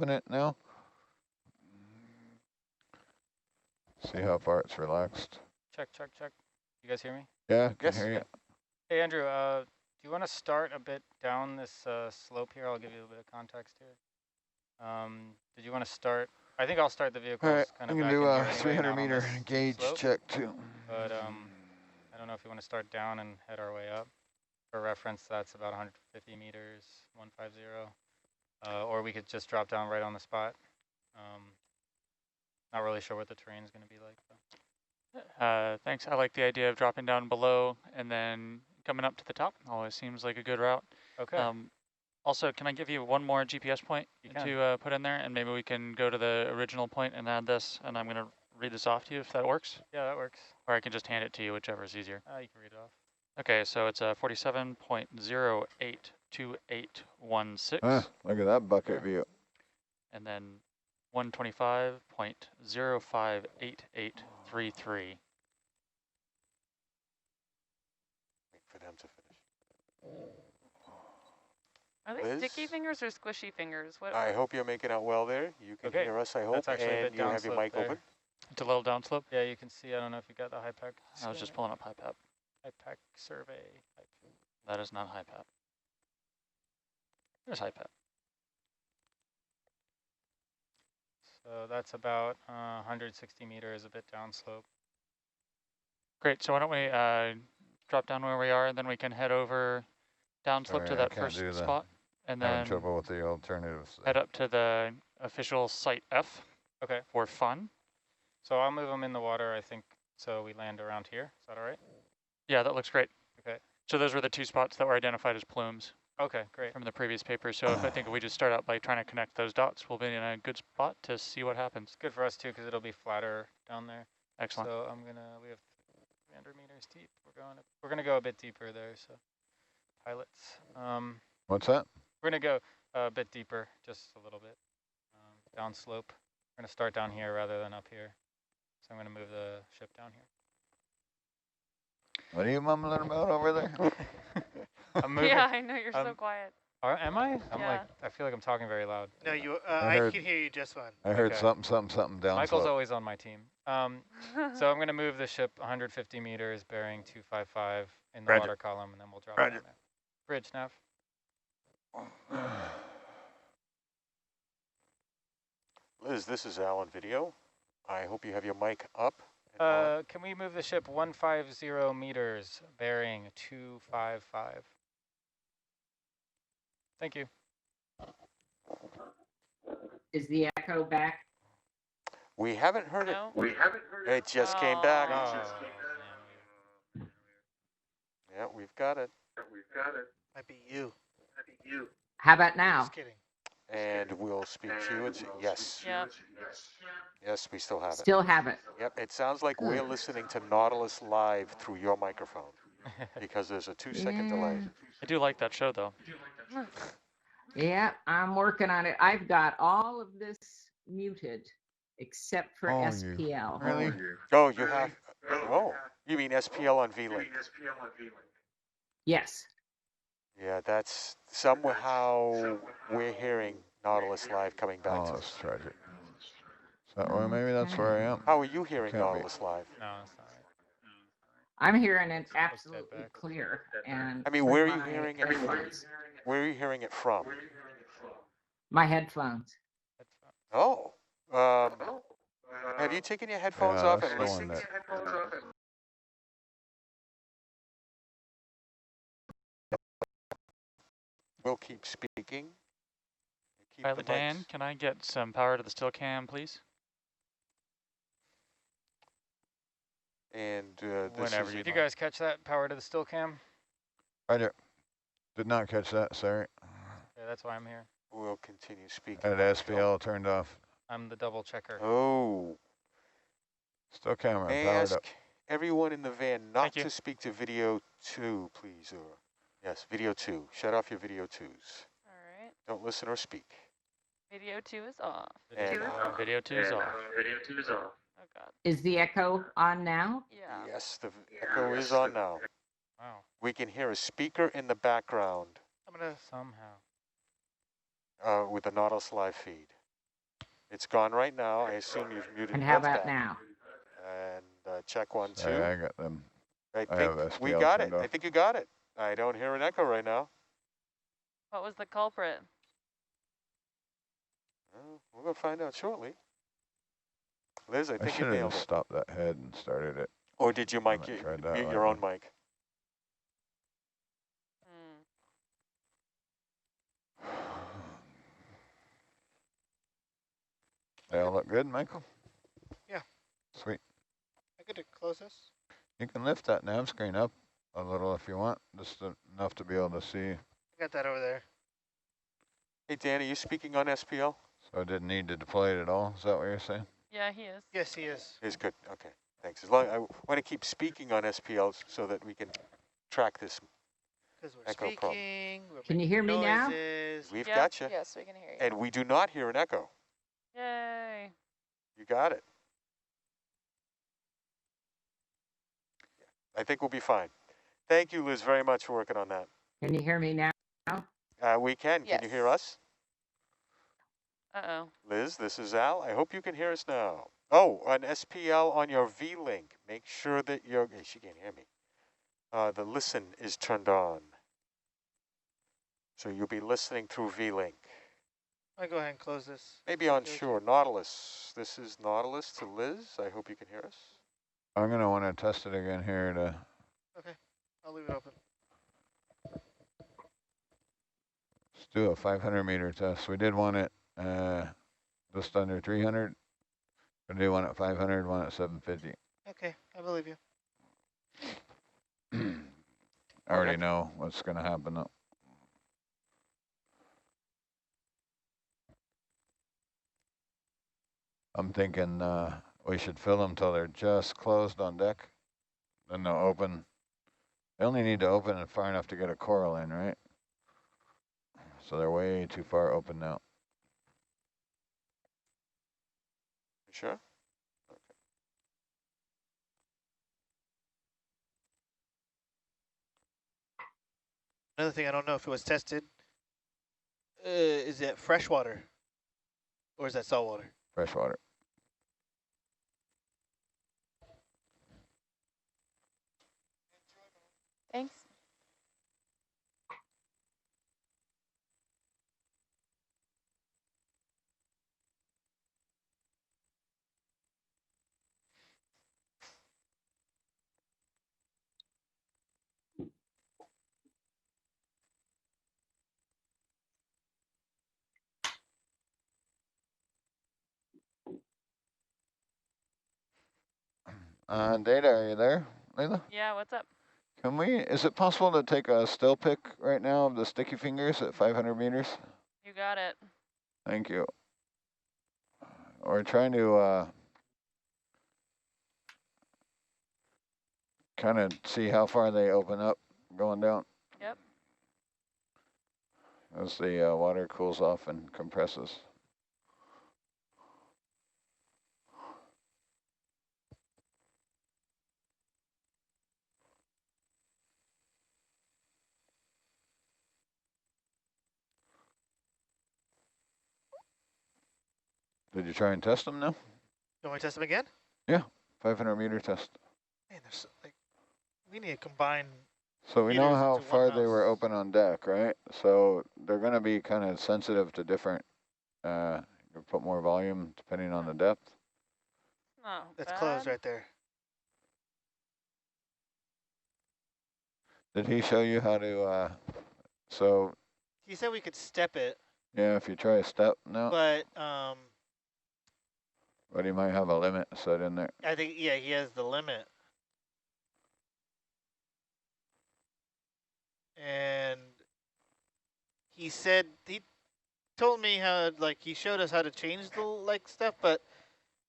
Open it now. See how far it's relaxed. Check, check, check. You guys hear me? Yeah, can Yes. hear you. Hey, Andrew, do you want to start a bit down this slope here? I'll give you a bit of context here. Did you want to start? I think I'll start the vehicles All right, kind I'm of gonna back do in a here anyway, 300 not on meter this steep gauge slope. check too. But I don't know if you want to start down and head our way up. For reference, that's about 150 meters, 150. Or we could just drop down right on the spot. Not really sure what the terrain is going to be like, though. Thanks. I like the idea of dropping down below and then coming up to the top. Always seems like a good route. Okay. Also, can I give you one more GPS point to put in there, and maybe we can go to the original point and add this, and I'm going to read this off to you if that works. Yeah, that works. Or I can just hand it to you, whichever is easier. You can read it off. Okay, so it's 47.082816. Look at that bucket view. And then 125.058833. Wait for them to finish. Are they Liz? sticky fingers or squishy fingers? What? I hope you're making out well there. You can hear us, I hope, That's actually a and bit you have your mic downslope open. It's a little downslope. Yeah, you can see. I don't know if you got the HiPAC. I was just pulling up HiPAP. HiPAC survey. That is not HiPAP. There's HiPAP. So that's about 160 meters, a bit downslope. Great. So why don't we drop down where we are, and then we can head over downslope to that first spot, and Having then trouble with the alternatives. head up to the official site F. Okay. For fun. So I'll move them in the water, I think, so we land around here. Is that all right? Yeah, that looks great. Okay. So those were the two spots that were identified as plumes. Okay, great. From the previous paper. So I think if we just start out by trying to connect those dots, we'll be in a good spot to see what happens. It's good for us too, because it'll be flatter down there. Excellent. So we have 300 meters deep. We're gonna go a bit deeper there. So pilots. What's that? We're gonna go a bit deeper, just a little bit down slope. We're gonna start down here rather than up here. So I'm gonna move the ship down here. What are you mumbling about over there? I'm moving. Yeah, I know, you're so quiet. Am I? Yeah. I feel like I'm talking very loud. No, I can hear you just fine. I heard something down. Michael's always on my team. So I'm going to move the ship 150 meters, bearing 255 in the water column, and then we'll drop it down there. Bridge, nav. Liz, this is Al on video. I hope you have your mic up. Can we move the ship 150 meters, bearing 255? Thank you. Is the echo back? We haven't heard it. No? We haven't heard it. It just came back. Yeah, we've got it. Might be you. How about now? Just kidding. And we'll speak to you. It's, yes. Yeah. Yes, we still have it. Still have it. Yep, it sounds like we're listening to Nautilus live through your microphone because there's a 2-second delay. I do like that show, though. Yeah, I'm working on it. I've got all of this muted except for SPL. Really? Oh, you have. Oh, you mean SPL on VLink? Yes. Yeah, that's somehow we're hearing Nautilus live coming back to us. That's tragic. Is that where maybe that's where I am? How are you hearing Can't be. Nautilus live? No, it's not right. I'm hearing it absolutely clear. And I mean, where are you hearing it from? Where are you hearing it from? My headphones. Oh. Have you taken your headphones off and listened? We'll keep speaking. Keep Pilot Dan, can I get some power to the still cam, please? And Whenever you. Did you guys catch that power to the still cam? I did not catch that. Sorry. Yeah, that's why I'm here. We'll continue speaking. I had SPL turned off. I'm the double checker. Oh. Still camera May I powered ask up. everyone in the van not to speak to video 2, please. Or yes, video 2. Shut off your video 2s. All right. Don't listen or speak. Video 2 is off. Video 2 is off. Oh, God. Is the echo on now? Yeah. Yes, the echo is on now. Wow. We can hear a speaker in the background I'm going to somehow. with the Nautilus live feed. It's gone right now. I assume you've muted. And how That's about back. now? And check 1, 2. Sorry, I got them. I I think have we SPL got it. turned I off. think you got it. I don't hear an echo right now. What was the culprit? We're going to find out shortly. Liz, I I think you should have nailed just it. stopped that head and started it. Or did you mic haven't tried that mute your own lately. mic? They all look good, Michael? Yeah. Sweet. I could close this. You can lift that nav screen up a little if you want, just enough to be able to see. Got that over there. Hey, Dan, are you speaking on SPL? So I didn't need to deploy it at all. Is that what you're saying? Yeah, he is. Yes, he is. Is good. Okay, thanks. As long I want to keep speaking on SPL so that we can track this. Because we're Echo problem. speaking. We're Can you hear me now? noises. We've Yep. got you. Yes, we can hear you. And we do not hear an echo. Yay. You got it. I think we'll be fine. Thank you, Liz, very much for working on that. Can you hear me now? We can. Can you hear us? Uh-oh. Liz, this is Al. I hope you can hear us now. Oh, an SPL on your V-Link. Make sure that your, hey, she can't hear me. The listen is turned on. So you'll be listening through V-Link. I'll go ahead and close this. Maybe on shore, Nautilus. This is Nautilus to Liz. I hope you can hear us. I'm going to want to test it again here to... Okay, I'll leave it open. Let's do a 500 meter test. We did one at just under 300. We did one at 500, one at 750. Okay, I believe you. I already know what's going to happen though. I'm thinking we should fill them till they're just closed on deck. Then they'll open. They only need to open it far enough to get a coral in, right? So they're way too far open now. You sure? Another thing I don't know if it was tested, is that freshwater or is that saltwater? Freshwater. Thanks. Data, are you there, Layla? Yeah, what's up? Can we, is it possible to take a still pic right now of the sticky fingers at 500 meters? You got it. Thank you. We're trying to kind of see how far they open up going down. Yep. As the water cools off and compresses. Did you try and test them now? You want me to test them again? Yeah, 500 meter test. Man, there's like, we need to combine. So we know meters how into one far they were house. open on deck, right? So they're going to be kind of sensitive to different, you put more volume depending on the depth. Not That's bad. closed right there. Did he show you how to, so He said we could step it, yeah, if you try a step now, but but he might have a limit set in there. I think, yeah, he has the limit. And he said, he told me how, like, he showed us how to change the, like, stuff, but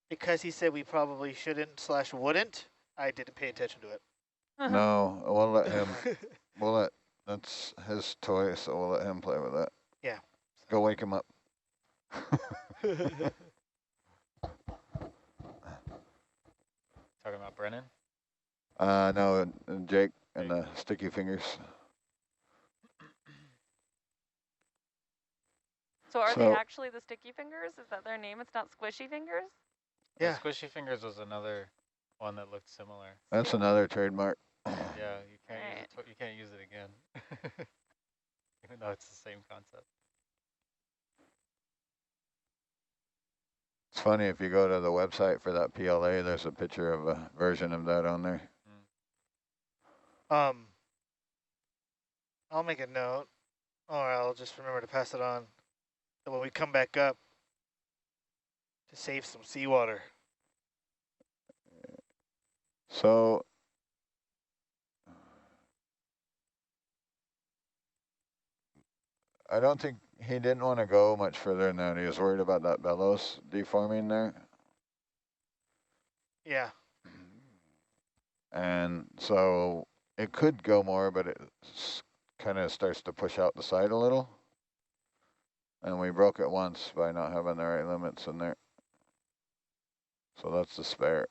because he said we probably shouldn't / wouldn't, I didn't pay attention to it. No, we'll let him, that's his toy, so we'll let him play with that. Yeah. Go wake him up. Talking about Brennan? No, Jake and the sticky fingers. So are they So- actually the sticky fingers? Is that their name? It's not squishy fingers? Yeah. The squishy fingers was another one that looked similar. That's another trademark. Yeah, you can't use Right. it. You can't use it again, even though it's the same concept. It's funny, if you go to the website for that PLA, there's a picture of a version of that on there. I'll make a note, or I'll just remember to pass it on. So when we come back up, to save some seawater. So I don't think he didn't want to go much further than that. He was worried about that bellows deforming there. Yeah. And so it could go more, but it kind of starts to push out the side a little. And we broke it once by not having the right limits in there. So that's the spare.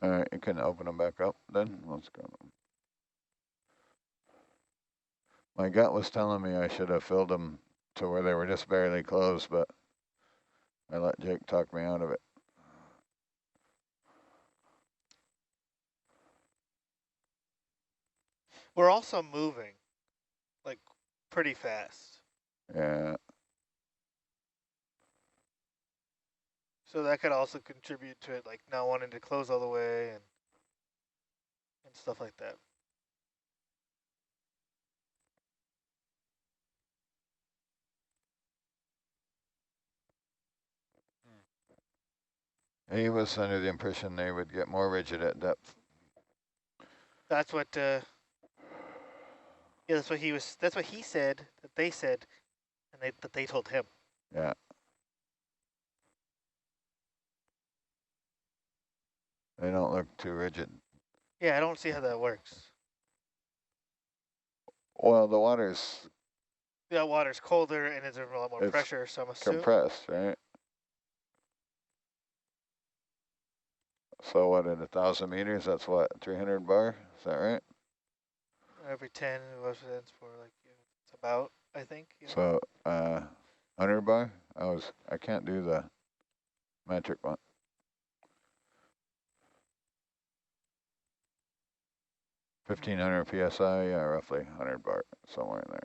All right, you can open them back up then. Let's go. My gut was telling me I should have filled them to where they were just barely closed, but I let Jake talk me out of it. We're also moving, like, pretty fast. Yeah. So that could also contribute to it, like not wanting to close all the way and stuff like that. He was under the impression they would get more rigid at depth. That's what, yeah, that's what he said, that they said, and that they told him. Yeah. They don't look too rigid. Yeah, I don't see how that works. Well, the water's The water's colder and there's a lot more It's pressure, so I'm assuming. compressed, right? So what, at 1,000 meters, that's what, 300 bar? Is that right? Every 10 represents for like, it's about, I think. You know? So 100 bar? I can't do the metric one. Hmm. 1,500 PSI, yeah, roughly 100 bar, somewhere in there.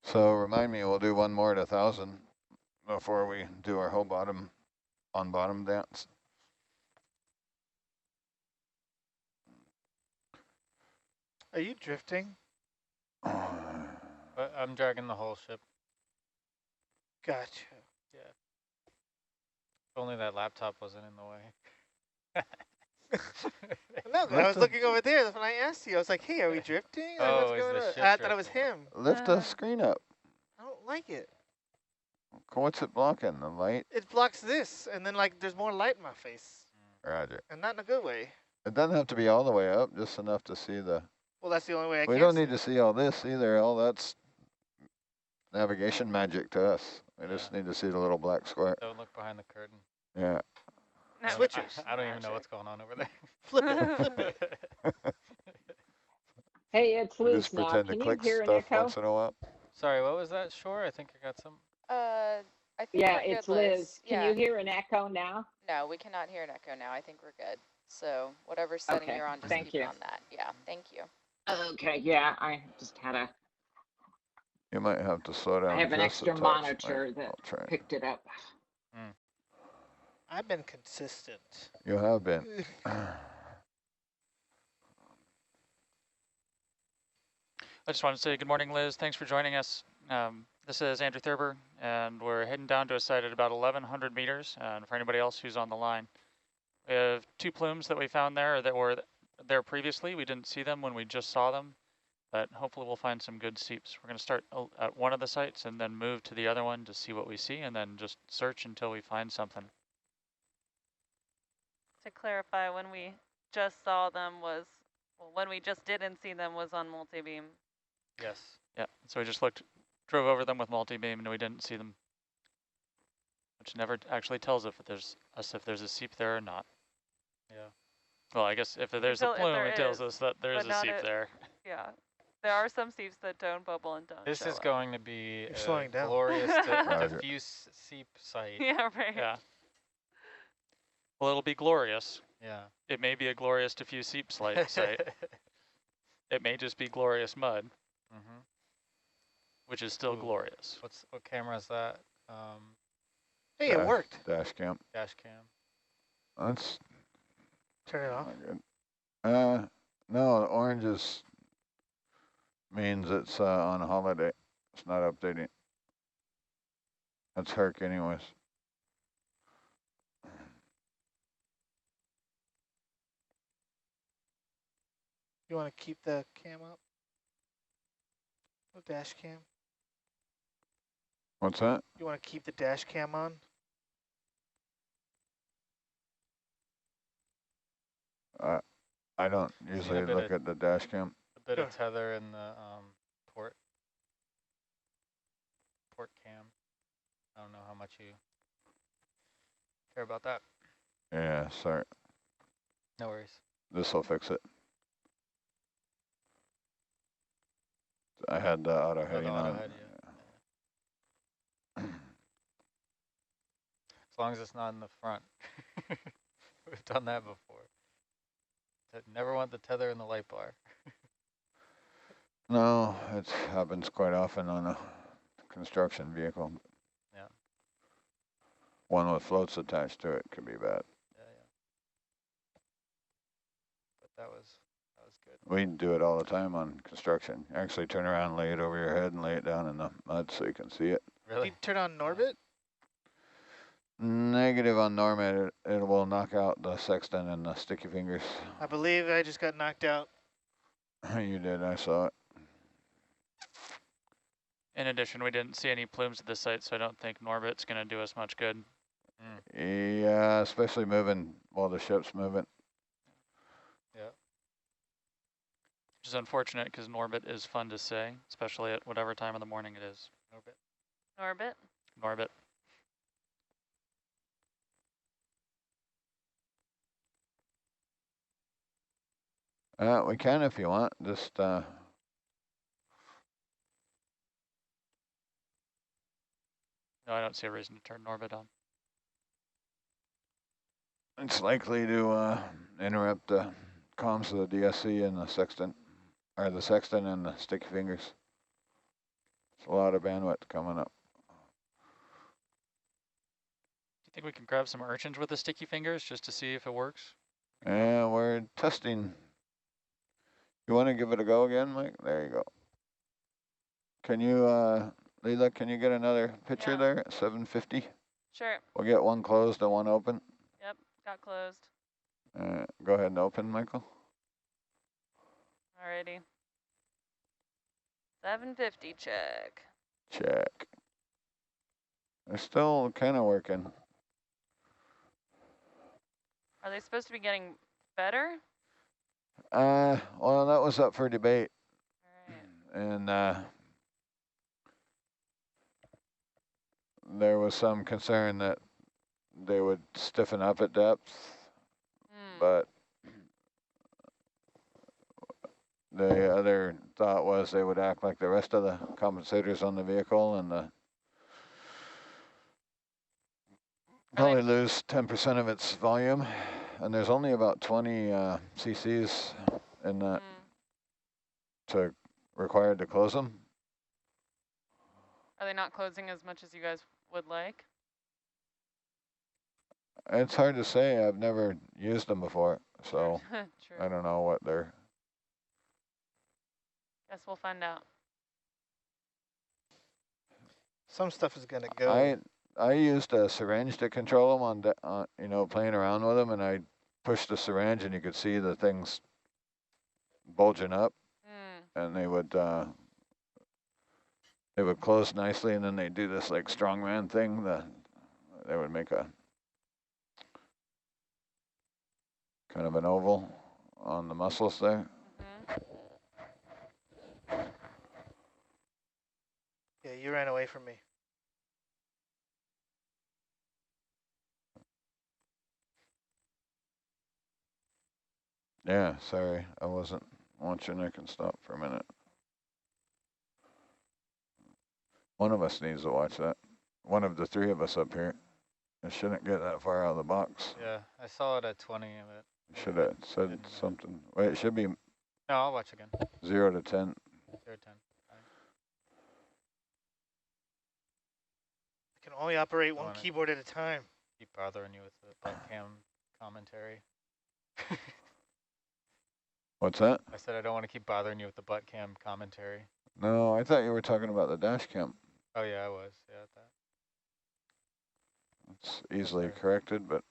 So remind me, we'll do one more at 1,000 before we do our whole bottom on bottom dance. Are you drifting? But I'm dragging the whole ship. Gotcha. Yeah. If only that laptop wasn't in the way. No, I was looking over there. That's when I asked you. I was like, hey, are we drifting? Like, Oh, what's is going the on? ship I thought it was drifting? him. Lift the screen up. I don't like it. What's it blocking? The light? It blocks this, and then like there's more light in my face, Roger. and not in a good way. It doesn't have to be all the way up, just enough to see the... Well, that's the only way I We can don't see need to see all this either. All that's navigation magic to us. We just need to see the little black square. Don't look behind the curtain. Yeah. No, Switchers. I don't even know what's going on over there. Flip it, flip it. Hey, it's We Liz just now. pretend to Can you click hear an stuff echo? once in a while. Sorry, what was that, Shore? I think I got some. I think Yeah, we're it's good, Liz. Can Yeah. you hear an echo now? No, we cannot hear an echo now. I think we're good. So whatever setting Okay, you're on, just thank keep you. it on that. Yeah, thank you. Okay, yeah, I just had You might have to slow down I have an just a extra touch. monitor that I'll try. picked it up. I've been consistent. You have been. I just want to say good morning, Liz. Thanks for joining us. This is Andrew Thurber, and we're heading down to a site at about 1,100 meters. And for anybody else who's on the line, we have two plumes that we found there that were there previously. We didn't see them when we just saw them. but hopefully we'll find some good seeps. We're going to start at one of the sites and then move to the other one to see what we see, and then just search until we find something. To clarify, when we just saw them was, well, when we just didn't see them was on multi-beam. Yes. Yeah, so we just drove over them with multi-beam and we didn't see them, which never actually tells us if there's a seep there or not. Yeah. Well, I guess if there's a plume, it tells us that there's a seep there. Yeah. There are some seeps that don't bubble and don't This show is up. going to be You're slowing down. glorious diffuse seep site. Yeah, right. Yeah. Well, it'll be glorious. Yeah. It may be a glorious diffuse seep site. It may just be glorious mud, which is still glorious. What camera is that? Hey, it worked. Dash cam. Dash cam. That's Turn it off. not good. No, orange means it's on a holiday. It's not updating. That's Herc anyways. You want to keep the cam up? The dash cam? What's that? You want to keep the dash cam on? I don't usually look at the dash cam. A bit of tether in the port cam. I don't know how much you care about that. Yeah, sorry. No worries. This will fix it. I had the auto heading on. Head, yeah. As long as it's not in the front. We've done that before. Never want the tether in the light bar. No, it happens quite often on a construction vehicle. Yeah. One with floats attached to it could be bad. Yeah. But that was good. We do it all the time on construction. Actually turn around, lay it over your head and lay it down in the mud so you can see it. Really? Did you turn on Norbit? Negative on Norman, it will knock out the sextant and the sticky fingers. I believe I just got knocked out. You did, I saw it. In addition, we didn't see any plumes at this site, so I don't think Norbit's going to do us much good. Yeah, especially moving while the ship's moving. Yeah. Which is unfortunate because Norbit is fun to say, especially at whatever time of the morning it is. Norbit? Norbit. We can if you want, just No, I don't see a reason to turn Norbit on. it's likely to interrupt the comms of the DSC and the sextant, or the sextant and the sticky fingers. It's a lot of bandwidth coming up. Do you think we can grab some urchins with the sticky fingers just to see if it works? Yeah, we're testing. You want to give it a go again, Mike? There you go. Can you, Leela, can you get another picture there at 750? Sure. We'll get one closed and one open. Yep, got closed. Go ahead and open, Michael. Alrighty. 750 check. Check. They're still kind of working. Are they supposed to be getting better? Well, that was up for debate. All right. And there was some concern that they would stiffen up at depth, but the other thought was they would act like the rest of the compensators on the vehicle and probably lose 10% of its volume. And there's only about 20 cc's in that required to close them. Are they not closing as much as you guys would like? It's hard to say. I've never used them before, so True. I don't know what they're. Guess we'll find out. Some stuff is gonna go. I used a syringe to control them on you know, playing around with them, and I pushed the syringe and you could see the things bulging up. and they would close nicely, and then they do this like strongman thing. They would make a kind of an oval on the muscles there. Yeah, you ran away from me. Yeah, sorry, I wasn't watching. I can stop for a minute. One of us needs to watch that. One of the three of us up here. It shouldn't get that far out of the box. Yeah, I saw it at 20 of it. Should have said something. Wait, it should be No, I'll watch again. 0 to 10. 0 to 10. I can only operate Go one on it. keyboard at a time. Keep bothering you with the butt cam commentary. What's that? I said I don't want to keep bothering you with the butt cam commentary. No, I thought you were talking about the dash cam. Oh yeah, I was. Yeah, that. It's easily Sorry. corrected, but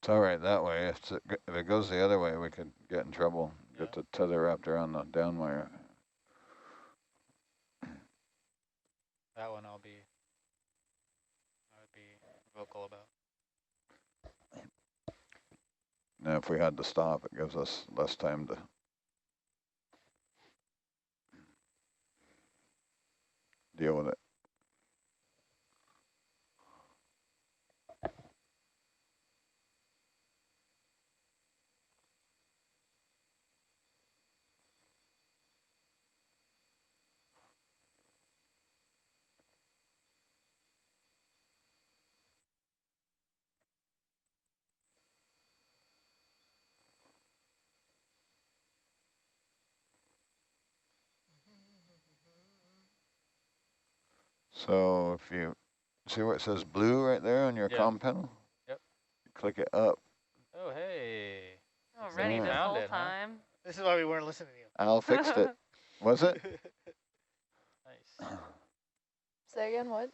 it's all right that way. If it goes the other way, we could get in trouble. Yeah. Get the tether wrapped around the down wire. That one I would be vocal about. Now, if we had to stop, it gives us less time to deal with it. So if you see where it says blue right there on your Yeah. comm panel? Yep. Click it up. Oh, hey. Already Yeah. this Found whole it, huh? time. This is why we weren't listening to you. Al fixed it. Was it? Nice. Say again, what?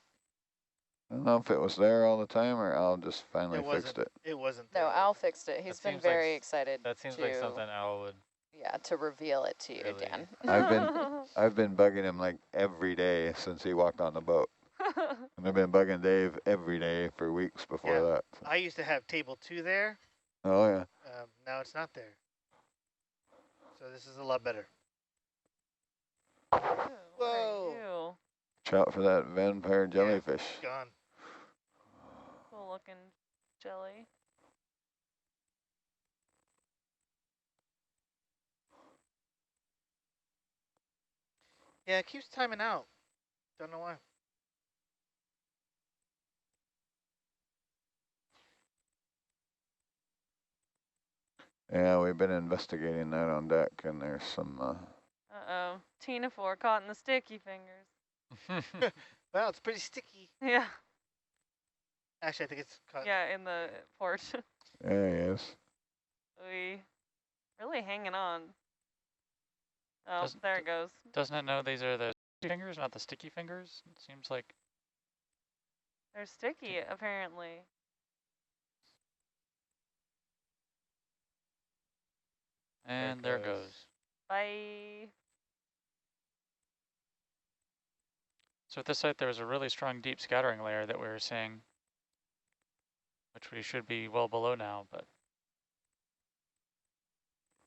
I don't know if it was there all the time or Al just finally It fixed wasn't. it. It wasn't. No, there. Al fixed it. He's That been seems like very s- excited That seems to, like something Al would. yeah, to reveal it to you, Really? Dan. I've been bugging him like every day since he walked on the boat. And I've been bugging Dave every day for weeks before Yeah. that. I used to have table 2 there. Oh yeah. Now it's not there. So this is a lot better. Ew, what Whoa. are Watch out for that vampire jellyfish. Gone. you? Cool looking jelly. Yeah, it keeps timing out. Don't know why. Yeah, we've been investigating that on deck, and there's some. Uh-oh. Tina 4 caught in the sticky fingers. Well, it's pretty sticky. Yeah. Actually, I think it's caught. Yeah, in the port. Yeah, he is. We really hanging on. Oh, Doesn't- there it goes. Doesn't it know these are the sticky fingers, not the sticky fingers? It seems like. They're sticky, apparently. And there it goes. Bye. So at this site, there was a really strong deep scattering layer that we were seeing, which we should be well below now, but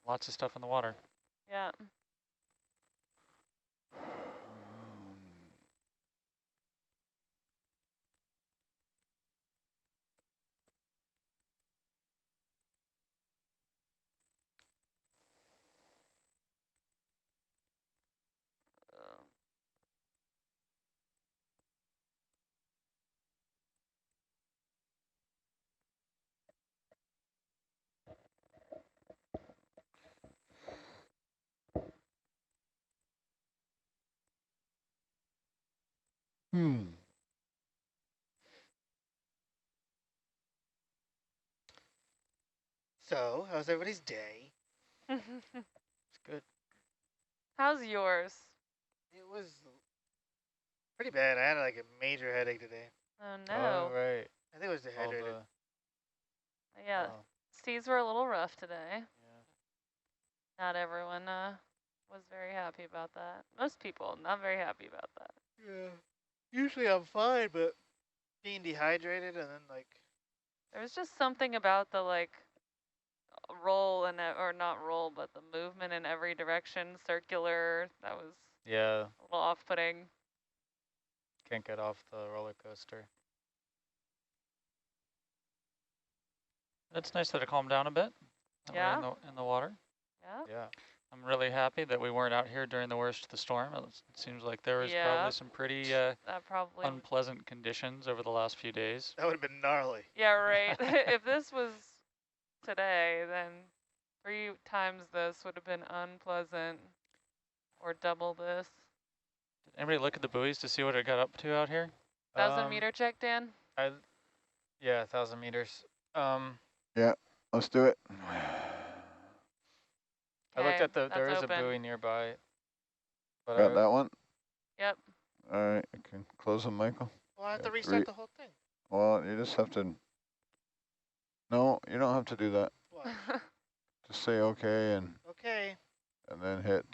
lots of stuff in the water. Yeah. So, how's everybody's day? It's good. How's yours? It was pretty bad. I had like a major headache today. Oh Oh, no. right. I think it was All dehydrated. Yeah, oh, seas were a little rough today. yeah. Not everyone was very happy about that. Most people not very happy about that. Yeah. Usually I'm fine, but being dehydrated and then like There was just something about the like roll and or not roll, but the movement in every direction, circular. That was Yeah, a little off-putting. can't get off the roller coaster. It's nice that it calmed down a bit. That we're Yeah. in the water. Yeah. Yeah. I'm really happy that we weren't out here during the worst of the storm. It seems like there was probably some pretty That probably. unpleasant conditions over the last few days. that would have been gnarly. Yeah, right. If this was today, then 3 times this would have been unpleasant, or double this. Did anybody look at the buoys to see what it got up to out here? 1,000 meter check, Dan? Yeah, 1,000 meters. Yeah, let's do it. I looked Okay, at there is open. a buoy nearby. But Got that one? Yep. All right, you can close them, Michael. Well, I have to Yeah, restart the whole thing. Well, you just have to, no, you don't have to do that. What? Just say okay and Okay, then hit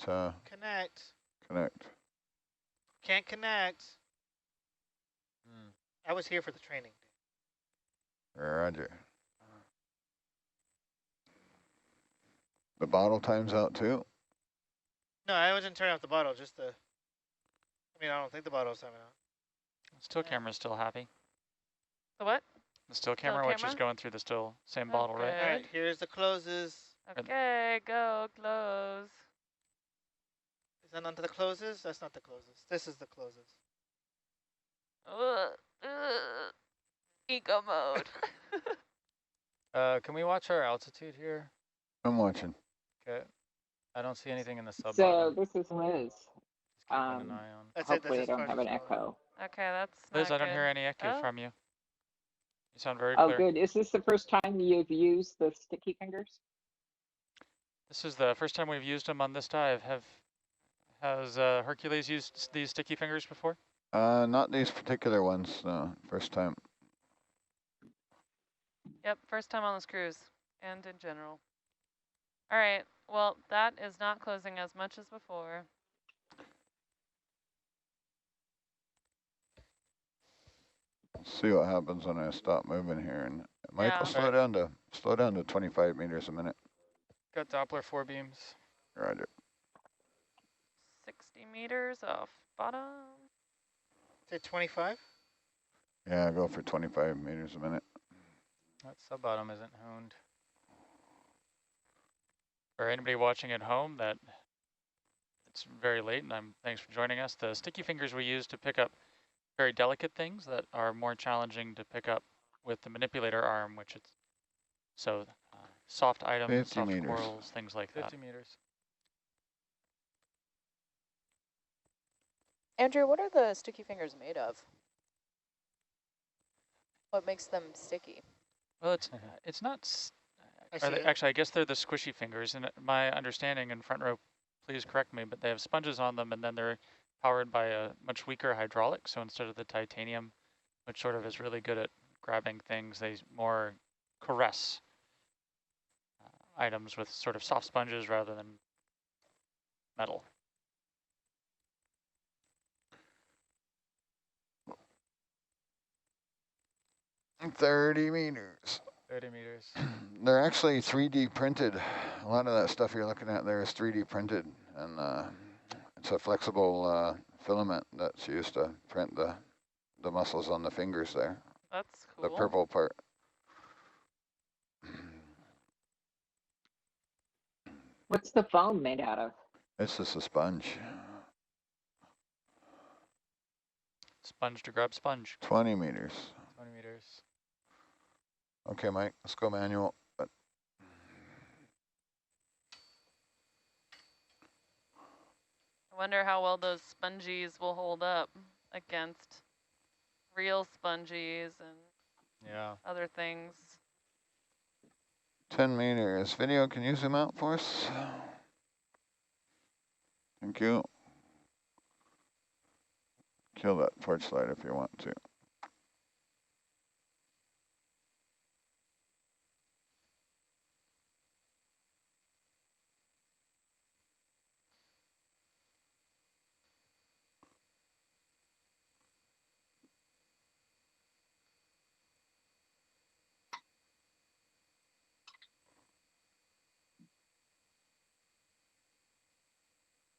connect. connect. Can't connect. Hmm. I was here for the training. Roger. The bottle time's out too. No, I wasn't turning off the bottle, just the, I mean, I don't think the bottle's timing out. Still Yeah. camera's still happy. The what? The still camera, which is camera? going through the still same bottle, right? Okay. All right, here's the closes. Okay, go close. Is that onto the closes? That's not the closes. This is the closes. Eco mode. Can we watch our altitude here? I'm watching. Okay. I don't see anything in the sub So bottom. this is Liz. Just keeping an Um, eye on. That's it. Hopefully I That's as don't far have as an it's going. echo. Okay, that's Liz, not I don't hear any echo Oh. from you. You sound very Oh, clear. good. Is this the first time you've used the sticky fingers? This is the first time we've used them on this dive. Has Hercules used these sticky fingers before? Not these particular ones. No, first time. Yep, first time on this cruise, and in general. All right, well, that is not closing as much as before. See what happens when I stop moving here. And Michael, Yeah. slow down to 25 meters a minute. Got Doppler 4 beams. Roger. 60 meters off bottom. Is it 25? Yeah, go for 25 meters a minute. That sub bottom isn't honed. For anybody watching at home, that it's very late, and thanks for joining us. The sticky fingers we use to pick up very delicate things that are more challenging to pick up with the manipulator arm, which it's so soft items, 50 soft meters. corals, things like 50 that. meters. Andrew, what are the sticky fingers made of? What makes them sticky? Well, it's not. Actually, I guess they're the squishy fingers. And my understanding, in front row, please correct me, but they have sponges on them, and then they're powered by a much weaker hydraulic. So instead of the titanium, which sort of is really good at grabbing things, they more caress items with sort of soft sponges rather than metal. And 30 meters. 30 meters. They're actually 3D printed. A lot of that stuff you're looking at there is 3D printed, and it's a flexible filament that's used to print the muscles on the fingers there. That's cool. The purple part. What's the foam made out of? It's just a sponge. Sponge to grab sponge. 20 meters. 20 meters. Okay, Mike, let's go manual. But I wonder how well those spongies will hold up against real spongies and Yeah. other things. 10 meters. Video, can you zoom out for us? Thank you. Kill that porch light if you want to.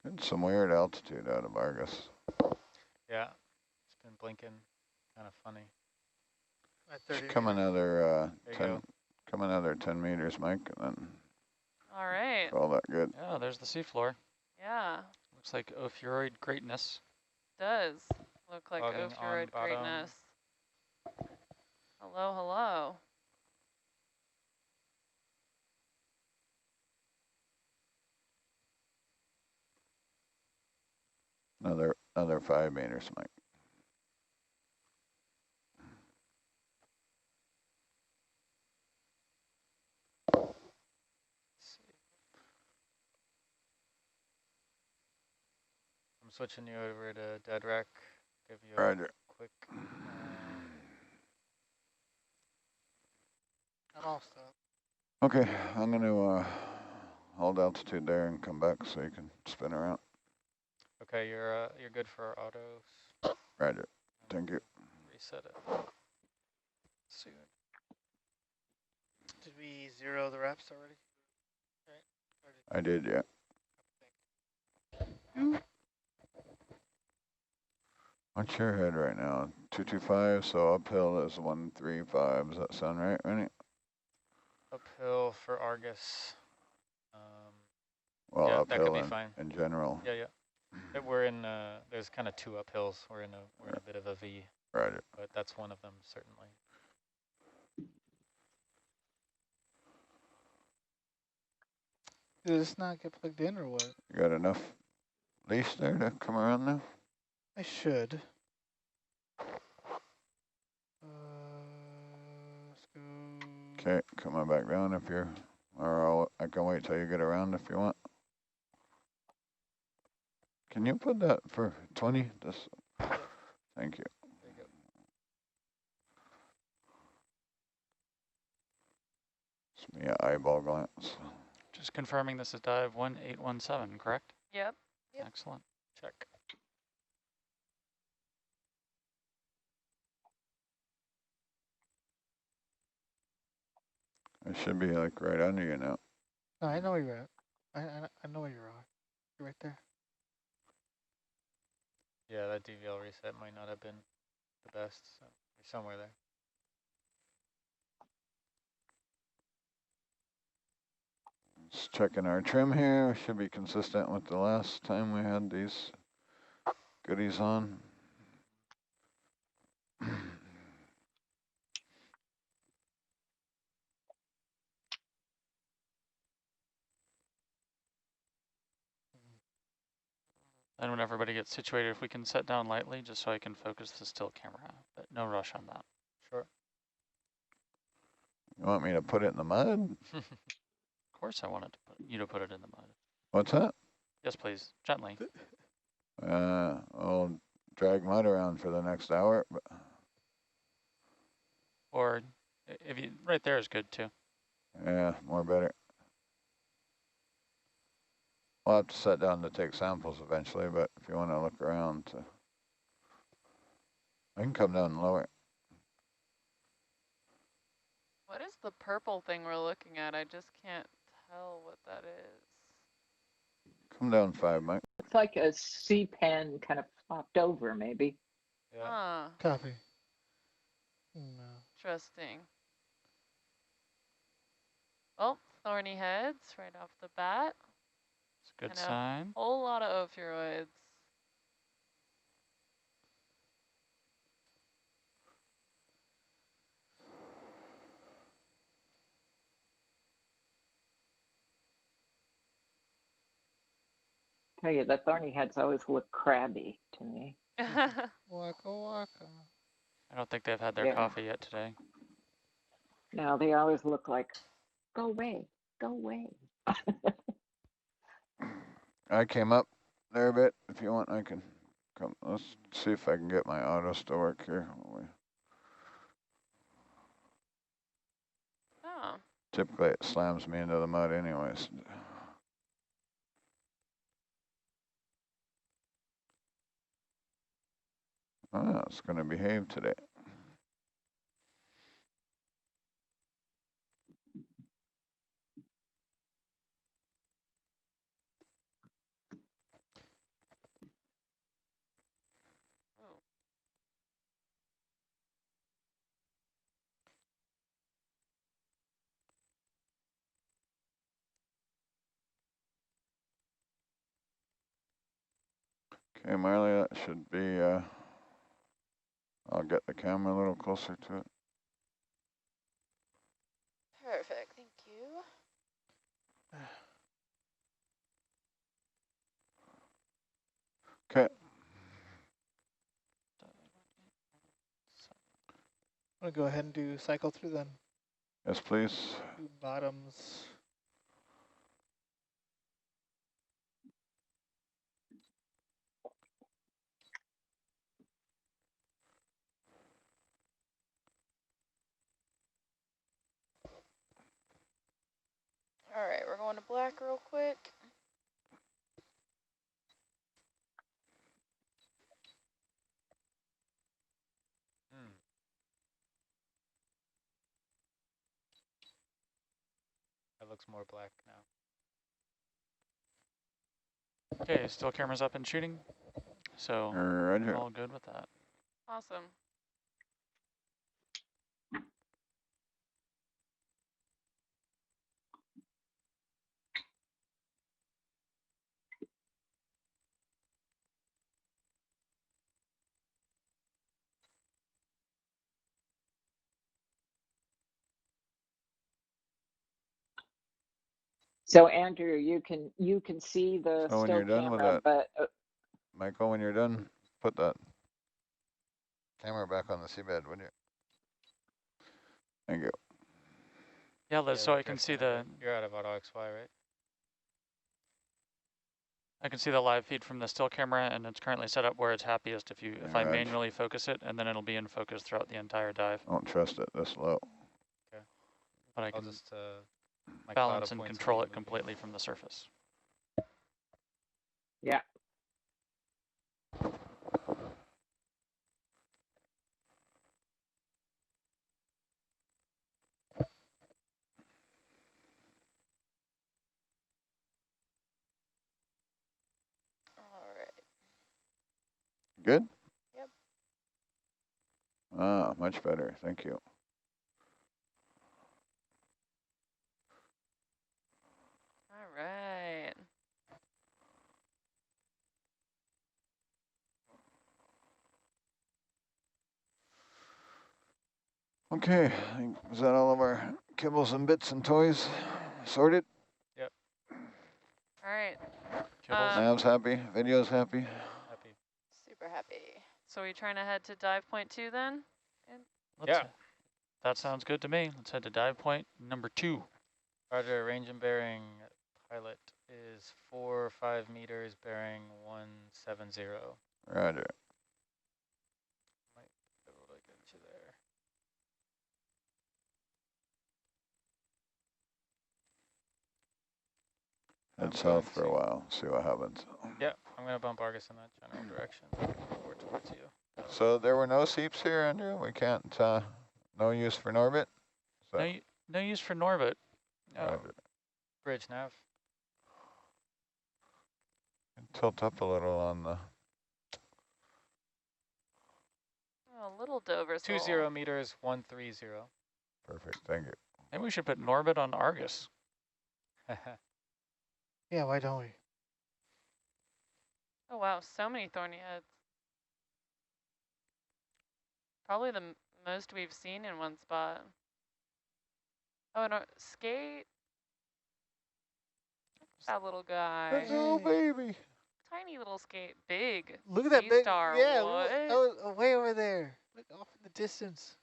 It's some weird altitude out of Argus. Yeah, it's been blinking, kind of funny. At 30 Come another There you 10. go. Come another 10 meters, Mike, and then All right. all that good. Yeah, there's the seafloor. Yeah, Looks like ophiuroid greatness. does look like Logging on ophiuroid bottom. greatness. Hello, hello. Another 5 meters, Mike. I'm switching you over to dead rec. Give you Roger. a quick. I'm all set. Okay, I'm gonna hold altitude there and come back so you can spin around. Okay, you're good for autos. Roger. Thank you. Reset it soon. Did we zero the reps already? I did, yeah. What's your head right now? 225, so uphill is 135. Does that sound right, Rennie? Uphill for Argus. Well, Yeah, that could uphill be fine. in general. Yeah, yeah. We're in. There's kind of 2 uphills. We're in a bit of a V, Roger. but that's one of them certainly. Did this not get plugged in or what? You got enough leash there to come around now? I should. Let's go. Okay, come on back down if you're, I can wait till you get around if you want. Can you put that for 20? Just, thank you. There you go. It's me an eyeball glance. Just confirming this is dive 1817, correct? Yep. Excellent. Check. I should be like right under you now. No, I know where you're at. I know where you're at. You're right there. Yeah, that DVL reset might not have been the best. So you're somewhere there. Just checking our trim here. Should be consistent with the last time we had these goodies on. And when everybody gets situated, if we can set down lightly, just so I can focus the still camera, but no rush on that. Sure. You want me to put it in the mud? Of course I wanted to you to put it in the mud. What's that? Yes, please, gently. I'll drag mud around for the next hour. But Or if you, right there is good too. yeah, more better. We'll have to sit down to take samples eventually, but if you want to look around, I can come down lower. What is the purple thing we're looking at? I just can't tell what that is. Come down 5, Mike. It's like a sea pen kind of flopped over, maybe. Yeah. Huh. Copy. No. Interesting. Well, thorny heads right off the bat. It's a good And sign. a whole lot of ophiuroids. Tell you, the thorny heads always look crabby to me. Waka waka. I don't think they've had their Yeah. coffee yet today. No, they always look like Go away. Go away. I came up there a bit. If you want, I can come. Let's see if I can get my autos to work here. Oh. Typically, it slams me into the mud anyways. Oh, it's going to behave today. Okay, Marley, that should be, I'll get the camera a little closer to it. Perfect, thank you. Okay. I'm going to go ahead and do cycle through then. Yes, please. Do bottoms. All right, we're going to black real quick. That looks more black now. Okay, still cameras up and shooting. So Roger. all good with that. Awesome. So Andrew, you can see the So when still you're done with camera, that, but Michael, when you're done, put that camera back on the seabed, would you? Thank you. Yeah, Liz, so I can see the You're out of auto XY, right? I can see the live feed from the still camera, and it's currently set up where it's happiest if I manually focus it, and then it'll be in focus throughout the entire dive. I don't trust it this low. Okay. But I I'll can just balance and control it completely from the surface. yeah. All right. Good? Yep. Ah, much better. Thank you. All right. Okay, I think, is that all of our kibbles and bits and toys sorted? Yep. All right. Nav's happy, video's happy. Happy. Super happy. So are we trying to head to dive point 2 then? Yeah. That sounds good to me. Let's head to dive point number 2. Roger, range and bearing pilot is 4 or 5 meters, bearing 170. Roger. Might be able to get you there. Head south for a while, see what happens. Yeah, I'm going to bump Argus in that general direction, over towards you. So there were no seeps here, Andrew? We can't, no use for Norbit? So No use for Norbit. Bridge nav. tilt up a little on the... Oh, a little Dover 20 meters, 130. Perfect, thank you. Maybe we should put Norbit on Argus. Yeah, why don't we? Oh wow, so many thorny heads. Probably the most we've seen in one spot. Oh, and our skate. That little guy. Little baby. Tiny little skate. Big. Look at that big, star. yeah, What? oh, way over there. Look off in the distance.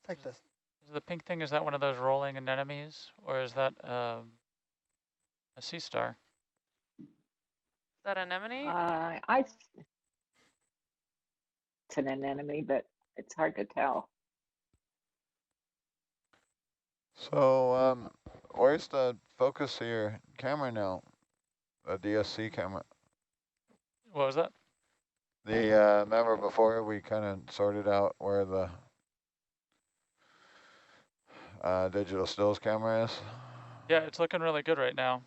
It's like the The pink thing, is that one of those rolling anemones, or is that a sea star? Is that anemone? It's an anemone, but it's hard to tell. So, where's the focus of your camera now? The DSC camera. What was that? The remember before we kind of sorted out where the digital stills camera is? Yeah, it's looking really good right now.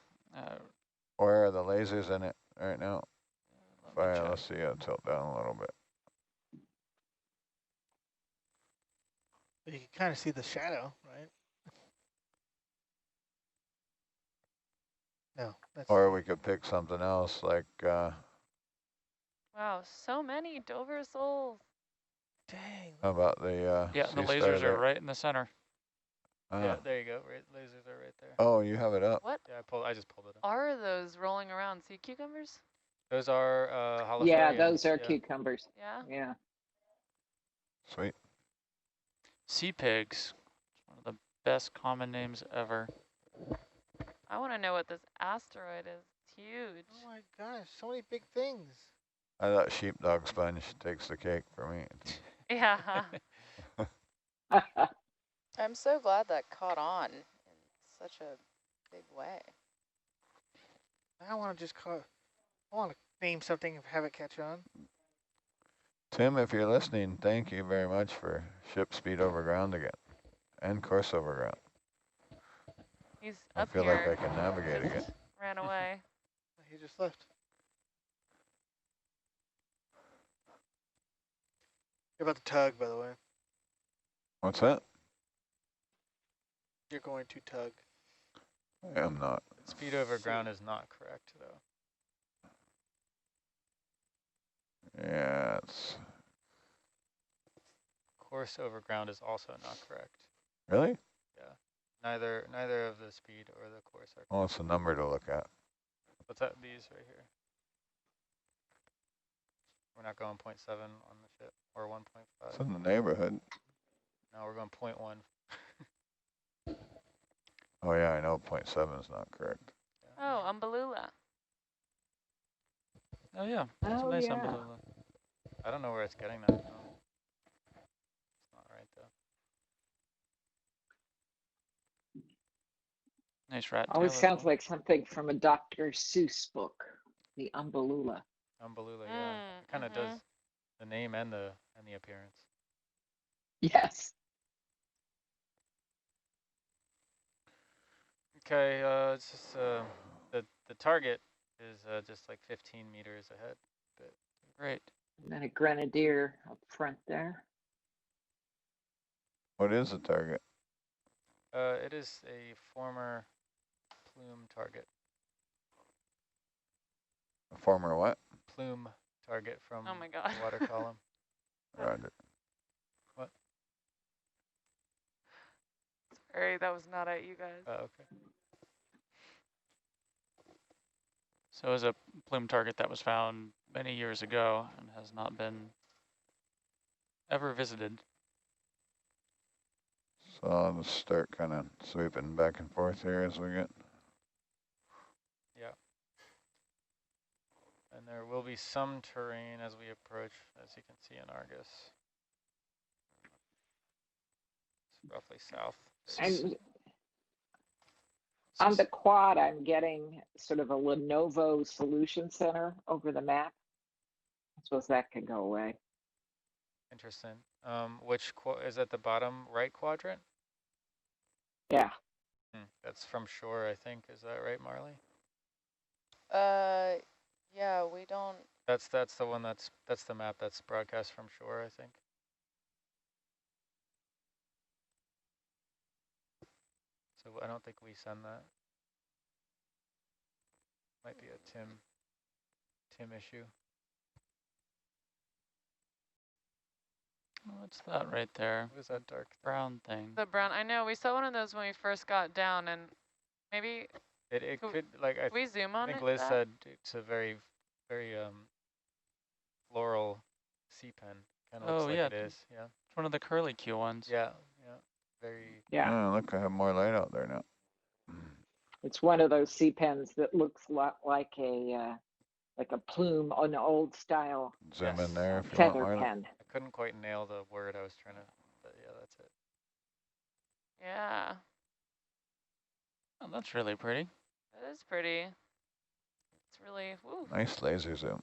Where are the lasers in it right now? Let me Let's see, I'll tilt down a little bit. You can kind of see the shadow, right? No, that's. Or we could pick something else like. Wow, so many Dover souls. Dang. How about the yeah, the lasers are right in the center. Yeah, there you go. Lasers are right there. Oh, you have it up. What Yeah, I just pulled it up. are those rolling around sea cucumbers? Those are holothurians. Yeah, those are cucumbers. Yeah. Yeah. Sweet. Sea pigs. It's one of the best common names ever. I want to know what this asteroid is. It's huge. Oh my gosh, so many big things. I thought sheepdog sponge takes the cake for me. Yeah. I'm so glad that caught on in such a big way. I want to just call. I want to name something and have it catch on. Tim, if you're listening, thank you very much for ship speed over ground again and course over ground. He's I up feel here. like I can navigate again. Ran away. He just left. You're about to tug, by the way. What's that? You're going to tug. I am not. Speed over ground is not correct, though. Yeah, it's... Course over ground is also not correct. Really? Yeah. Neither of the speed or the course are correct. Oh, it's a number to look at. What's that? These right here. We're not going 0.7 on the ship, or 1.5. It's in the neighborhood. No, we're going 0.1. Oh yeah, I know 0.7 is not correct. Oh, Umbellula. Oh yeah, that's a nice Umbellula. I don't know where it's getting that from. It's not right though. Nice rat tail. Always sounds like something from a Dr. Seuss book, the Umbellula. Umbellula, yeah. It kind of does the name and the appearance. Yes. Okay, it's just the target is just like 15 meters ahead. But great. And then a grenadier up front there. What is the target? It is a former plume target. A former what? Plume target from Oh my God. the water column. Roger. What? Sorry, that was not at you guys. Oh, okay. So it was a plume target that was found many years ago and has not been ever visited. So I'll just start kind of sweeping back and forth here as we get. Yeah. And there will be some terrain as we approach, as you can see in Argus. It's roughly south. And on the quad, I'm getting sort of a Lenovo Solution Center over the map. I suppose that can go away. Interesting. Which is at the bottom right quadrant? Yeah. That's from shore, I think. Is that right, Marley? Yeah, we don't. That's the one that's the map that's broadcast from shore, I think. So I don't think we send that. Might be a Tim issue. What's that right there? What is that dark brown thing? The brown. I know we saw one of those when we first got down, and maybe it could like can we zoom on I think it. Liz said it's a very floral sea pen. Kind of looks like it is. Yeah. It's one of the curly Q ones. Yeah. Yeah. very. Yeah. Oh, look, I have more light out there now. It's one of those sea pens that looks like a plume, an old style Zoom Yes. in there if you want, feather Marla. pen. I couldn't quite nail the word I was trying to, but yeah, that's it. Yeah, Oh, that's really pretty. it is pretty. It's really, woo. Nice laser zoom.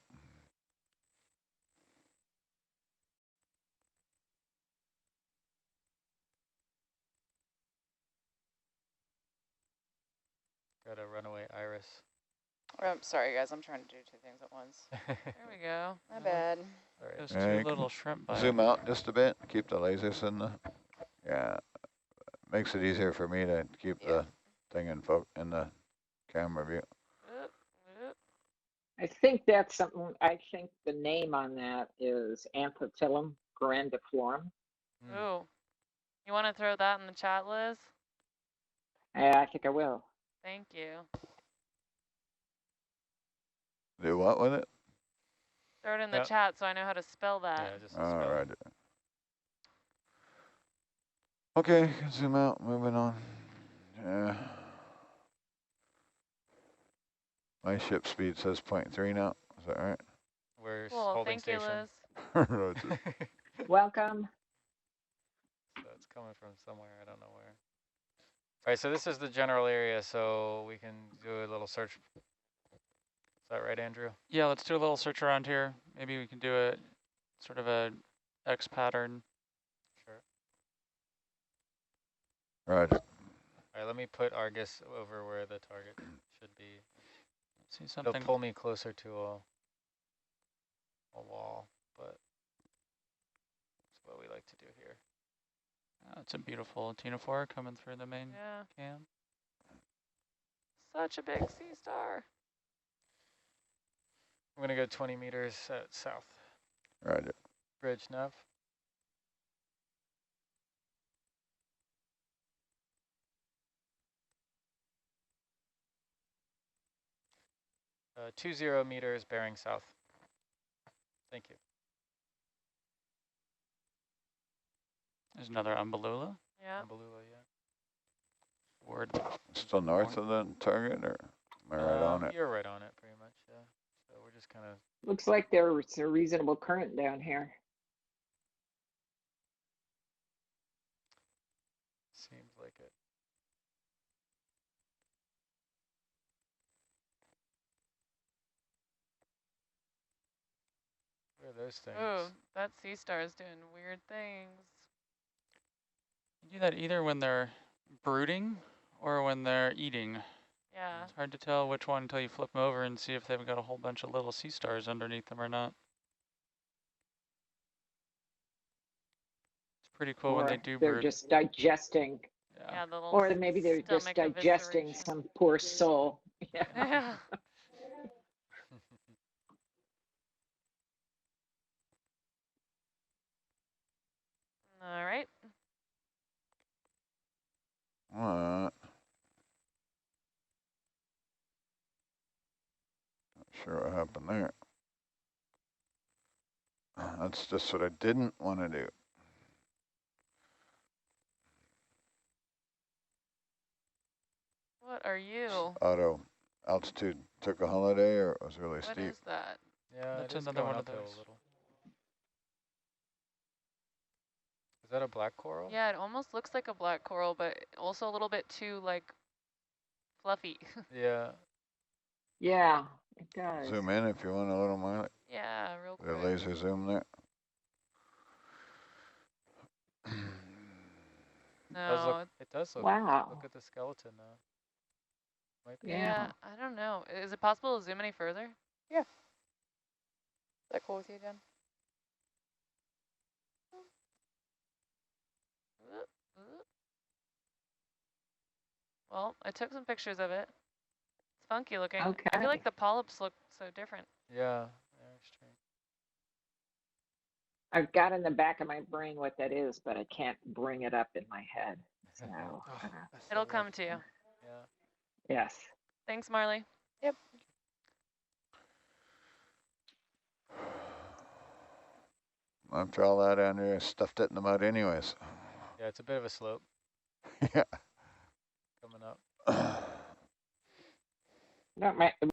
Got a runaway iris. Sorry, guys. I'm trying to do two things at once. There we go. My bad. All right. Those Yeah, two you little can shrimp bites. zoom out just a bit. Keep the lasers in the. Yeah, makes it easier for me to keep the thing in the camera view. Oop, oop. I think that's something. I think the name on that is Amphiphyllum grandiflorum. Mm. Ooh. You want to throw that in the chat, Liz? I think I will. Thank you. Do what with it? Throw it in the Yep. chat so I know how to spell that. Yeah, just All spell right. it. Okay, zoom out, moving on. Yeah. My ship speed says 0.3 now. Is that right? We're Cool. holding Thank you, station. Liz. Roger. Welcome. So it's coming from somewhere, I don't know where. All right, so this is the general area, so we can do a little search. Is that right, Andrew? Yeah, let's do a little search around here. Maybe we can do a sort of a X pattern. Sure. Roger. All right, let me put Argus over where the target should be. See It'll something. pull me closer to a wall, but that's what we like to do here. It's a beautiful Tenophore coming through the main Yeah. cam. Such a big sea star. I'm gonna go 20 meters south. Roger. Bridge nav. Uh, 20 meters bearing south. Thank you. There's another Umbellula. Yeah. Ambulula, yeah. Word. Still north of the target, or am I right on it? You're right on it, pretty much, yeah. So we're just kind of. Looks like there's a reasonable current down here. Seems like it. What are those things? Ooh, that sea star is doing weird things. You do that either when they're brooding or when they're eating. Yeah. It's hard to tell which one until you flip them over and see if they've got a whole bunch of little sea stars underneath them or not. It's pretty cool when they do They're brood. just digesting. Yeah, the little Or maybe they're just stomach digesting evisceration. some poor soul. Yeah. Yeah. All right. Not sure what happened there. That's just what I didn't want to do. What are you? Auto altitude took a holiday, or it was really What steep. is that? Yeah, That's it is another going one of uphill those. a little. Is that a black coral? Yeah, it almost looks like a black coral, but also a little bit too, like, fluffy. Yeah. Yeah, it does. Zoom in if you want a little more. Yeah, real The quick. laser zoom there. No. It does look. Wow. Look at the skeleton now. Might be. Yeah, I don't know. Is it possible to zoom any further? Yeah. Is that cool with you, Jen? Oop, oop. Well, I took some pictures of it. It's funky looking. I Okay. feel like the polyps look so different. Yeah. Yeah, extreme. I've got in the back of my brain what that is, but I can't bring it up in my head. So, It'll come to you. Yeah. yes. Thanks, Marley. Yep. After all that, Andrea stuffed it in the mud anyways. Yeah, it's a bit of a slope. Yeah. coming up.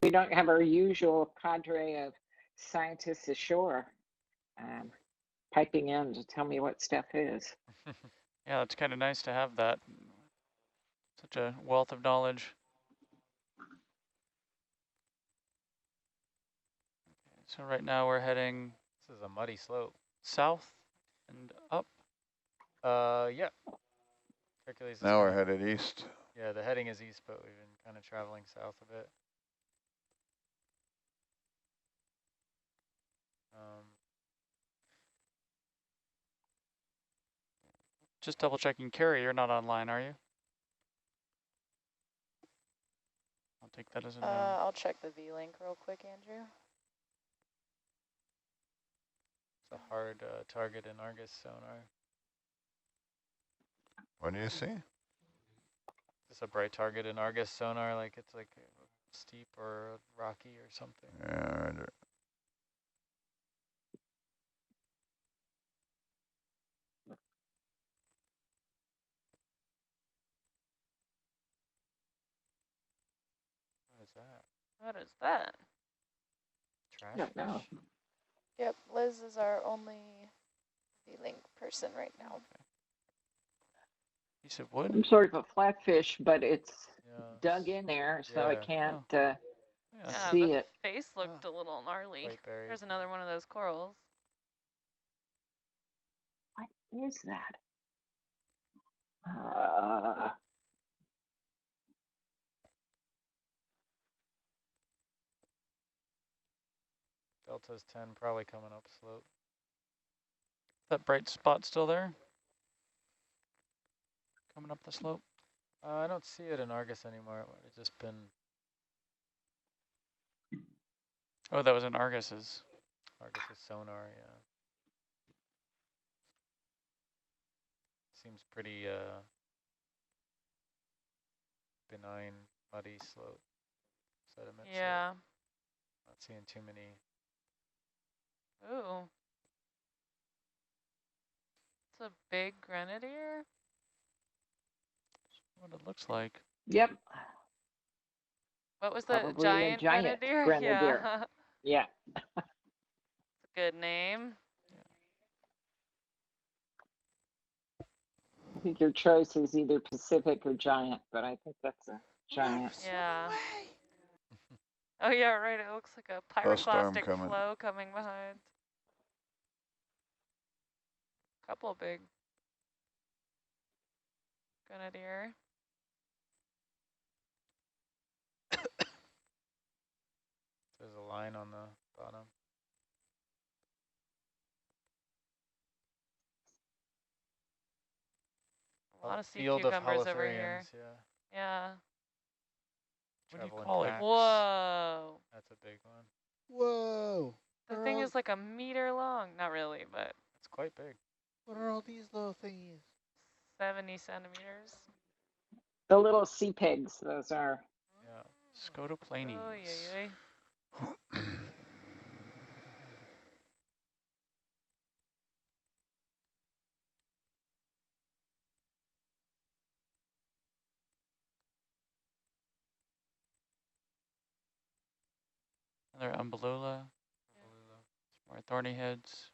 We don't have our usual cadre of scientists ashore piping in to tell me what stuff is. Yeah, it's kind of nice to have that. Such a wealth of knowledge. So right now we're heading. This is a muddy slope. South and up. Yeah. Hercules is Now we're kinda, headed east. yeah, the heading is east, but we've been kind of traveling south a bit. Just double checking, Carrie, you're not online, are you? I'll take that as a no. I'll check the V-link real quick, Andrew. It's a hard target in Argus sonar. What do you see? It's a bright target in Argus sonar, like it's like steep or rocky or something. Yeah, right. What is that? What is that? Trash Don't know. fish? Yep, Liz is our only V-link person right now. Okay. You said wood? Some sort of a flatfish, but it's Yeah. dug in there, so I Yeah. can't Yeah, see the it. face looked a little gnarly. White berries. There's another one of those corals. What is that? Delta's 10, probably coming up slope. that bright spot still there? Coming up the slope? I don't see it in Argus anymore. It's just been... Oh, that was in Argus's. Argus's sonar, yeah. Seems pretty benign, muddy slope. Sediment Yeah. slope. Not seeing too many. Ooh. It's a big grenadier. What it looks like. Yep. What was the Probably giant a giant grenadier? grenadier. Yeah. Yeah. It's a good name. I think your choice is either Pacific or giant, but I think that's a giant. Yeah. Oh yeah, right. It looks like a storm pyroclastic coming. flow coming behind. Couple big grenadier. There's a line on the bottom. A lot of sea Field of cucumbers over here. holothurians, yeah. Yeah. What do you Travel in call it? packs. Whoa. That's a big one. Whoa. The thing is like a meter long. Not really, but It's quite big. What are all these little thingies? 70 centimeters. The little sea pigs, those are. Yeah. Scotoplanes. Oh, yeah, yeah. Another umbellula. More thorny heads.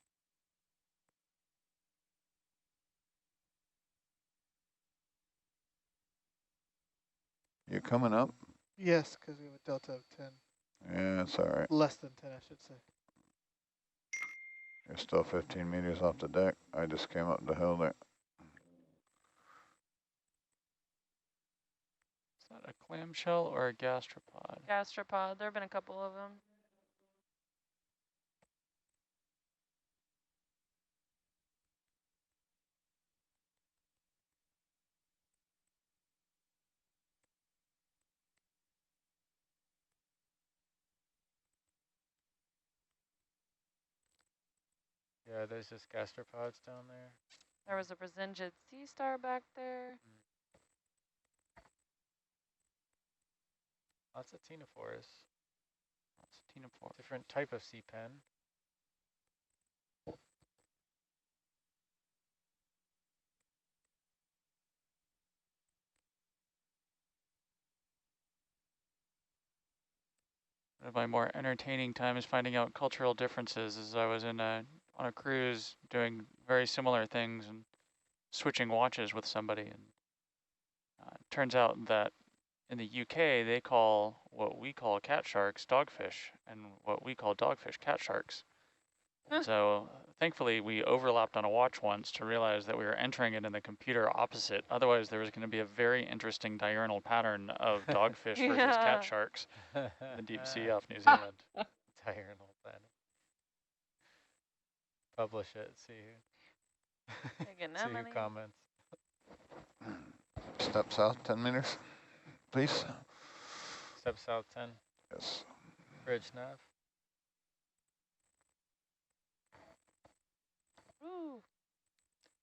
You coming up? Yes, because we have a delta of 10. Yeah, it's all right. Less than 10, I should say. You're still 15 meters off the deck. I just came up the hill there. Is that a clamshell or a gastropod? Gastropod. There have been a couple of them. Yeah, there's just gastropods down there. There was a Brazingid sea star back there. Lots of ctenophores. That's a ctenophore. Different type of sea pen. of my more entertaining times finding out cultural differences as I was on a cruise doing very similar things and switching watches with somebody. And it turns out that in the UK, they call what we call cat sharks dogfish, and what we call dogfish cat sharks. So thankfully, we overlapped on a watch once to realize that we were entering it in the computer opposite. Otherwise, there was going to be a very interesting diurnal pattern of dogfish versus cat sharks in the deep sea off New Zealand. Diurnal pattern. Publish it. See who comments. Step south 10 meters, please. Step south 10. Yes. Bridge nav. Woo.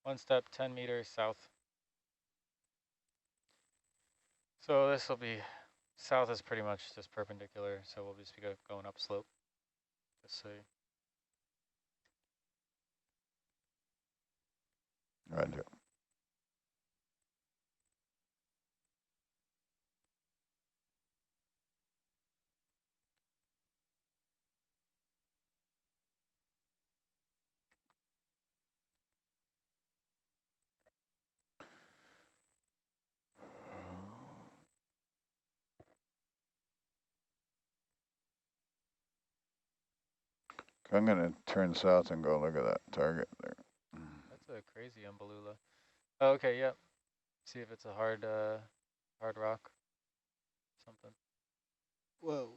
1 step 10 meters south. So this will be, south is pretty much just perpendicular, so we'll just be going up slope. Just so Roger. I'm going to turn south and go look at that target there. that's a crazy umbellula. Oh, okay, yep. See if it's a hard rock. Something. Whoa.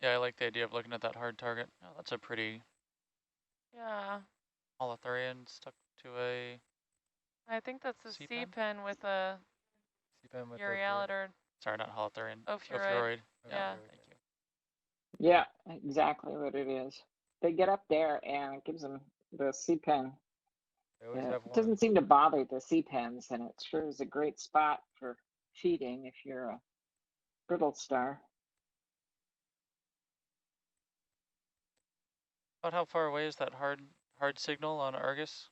Yeah, I like the idea of looking at that hard target. Oh, that's a pretty holothurian stuck to a I think that's a C-pen? C-pen with a C-pen with Urialid or sorry, not holothurian. Ophiuroid. Yeah. Thank you. Yeah, exactly what it is. They get up there and it gives them the C-pen. They always It have one. doesn't seem to bother the C-pens, and it sure is a great spot for feeding if you're a brittle star. About how far away is that hard signal on Argus?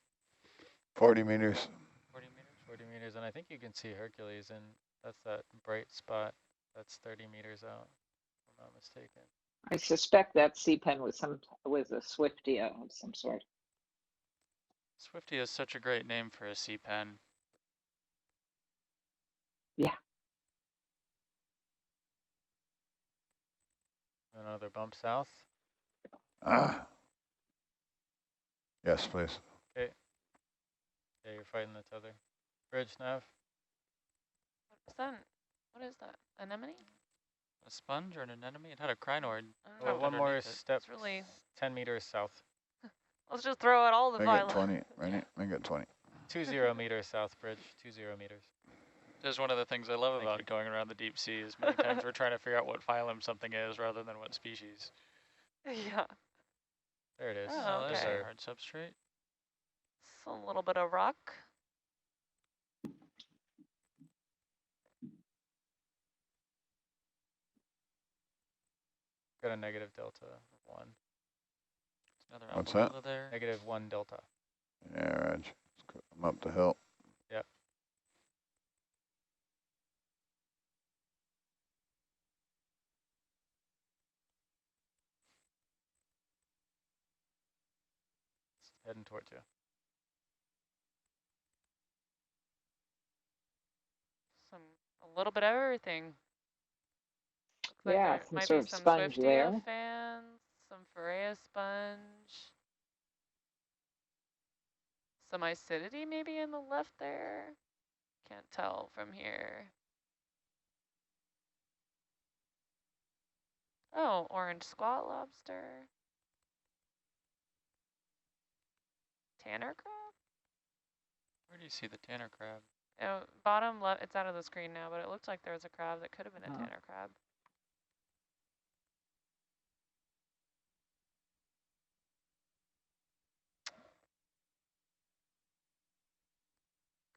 40 meters. 40 meters? 40 meters, and I think you can see Hercules, and that's that bright spot. That's 30 meters out, if I'm not mistaken. I suspect that C-pen was a Swiftia of some sort. Swifty is such a great name for a C-pen. Yeah. Another bump south. Ah. Yes, please. Okay. Yeah, you're fighting the tether. Bridge nav. What is that? Anemone? A sponge or an anemone? It had a crinoid. Oh, one more step. It's really 10 meters south. Let's just throw out all the Make phylum. it 20, right? Make it 20. 20 meters south, bridge. 20 meters. That's one of the things I love about going around the deep sea is many times we're trying to figure out what phylum something is rather than what species. Yeah. There it is. Oh, There's okay. a hard substrate. It's a little bit of rock. Got a negative delta of 1. Another What's that? there. Negative 1 delta. Yeah, Raj. I'm up the hill. Yep. It's heading towards you. A little bit of everything. Looks like Yeah, there some might sort be of some sponge Swiftia there. fans, some Pharea sponge, some Icidity maybe in the left there. Can't tell from here. Oh, orange squat lobster. Tanner crab? Where do you see the Tanner crab? Oh, bottom left, it's out of the screen now, but it looked like there was a crab that could have been a Tanner crab.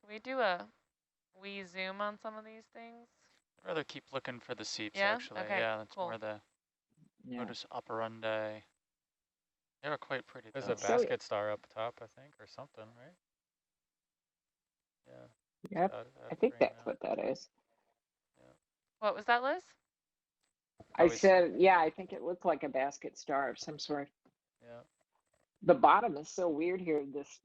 Can we do a wee zoom on some of these things? I'd rather keep looking for the seeps, Yeah? actually. Okay, Yeah, that's cool. more the Yeah. modus operandi. They were quite pretty, There's though. a basket star up top, I think, or something, right? Yeah. Yep. Out I of think frame that's now. what that is. What was that, Liz? I said, yeah, I think it looked like a basket star of some sort. Yeah. The bottom is so weird here. This